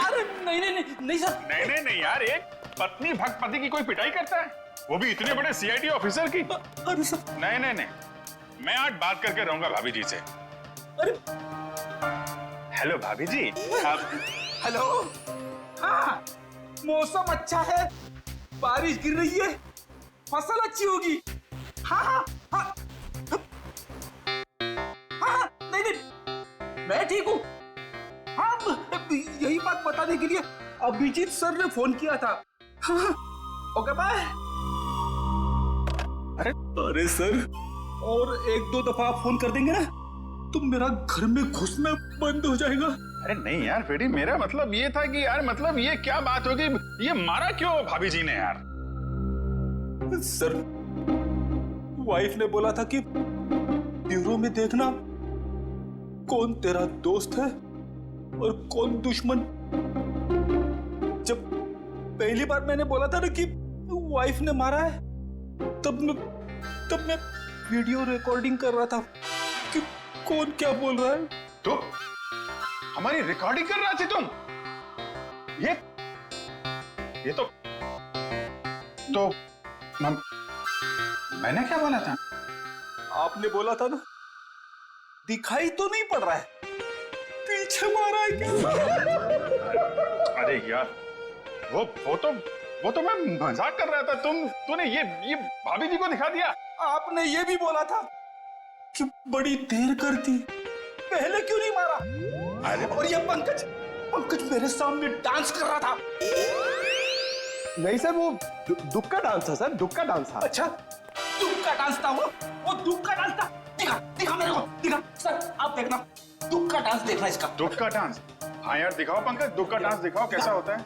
L: अरे नहीं सर।
D: नहीं यार, एक पत्नी भक्त पति की कोई पिटाई करता है, वो भी इतने बड़े सीआईडी ऑफिसर की?
L: अरे सर।
D: नहीं, मैं आज बात करके रहूंगा भाभी जी से।
L: अरे
D: हेलो भाभी जी।
L: हेलो। हाँ, मौसम अच्छा है, बारिश गिर रही है, फसल अच्छी होगी। हाँ, नहीं, मैं ठीक हूँ। हाँ, यही बात बताने के लिए अभिजीत सर ने फोन किया था। हाँ, ओके बाय। अरे सर, और 1-2 दफा आप फोन कर देंगे ना तो मेरा घर में घुसना बंद हो जाएगा।
D: अरे नहीं यार फ्रेडी, मेरा मतलब ये था कि यार, मतलब ये क्या बात होगी, ये मारा क्यों भाभी जी ने यार?
L: सर, वाइफ ने बोला था कि ब्यूरो में देखना कौन तेरा दोस्त है और कौन दुश्मन। जब पहली बार मैंने बोला था ना कि वाइफ ने मारा है, तब मैं वीडियो रिकॉर्डिंग कर रहा था कि कौन क्या बोल रहा है।
D: तो हमारी रिकॉर्डिंग कर रहा थी तुम? ये तो मैंने क्या बोला था?
L: आपने बोला था ना, दिखाई तो नहीं पड़ रहा है, पीछे मारा है क्या?
D: अरे यार, वो तो मैं मजाक कर रहा था। तूने ये भाभी जी को दिखा दिया।
L: आपने ये भी बोला था कि बड़ी देर कर दी, पहले क्यों नहीं मारा?
D: अरे
L: और ये पंकज मेरे सामने डांस कर रहा था।
A: नहीं सर, वो दुख का डांस था सर, दुख का डांस था।
L: अच्छा, दुख का डांस था वो दुख का डांस था। दिखा मेरे को, दिखा सर, आप देखना, दुख का डांस देखना इसका।
D: दुख का डांस? हाँ यार, दिखाओ पंकज, दुख का डांस दिखाओ, कैसा होता है?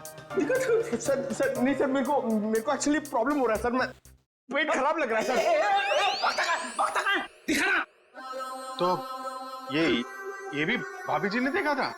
A: सर नहीं सर, मेरे को एक्चुअली प्रॉब्लम हो रहा है सर, मैं पेट खराब लग रहा है सर।
L: दिखा ना।
D: तो ये भी भाभी जी ने देखा था?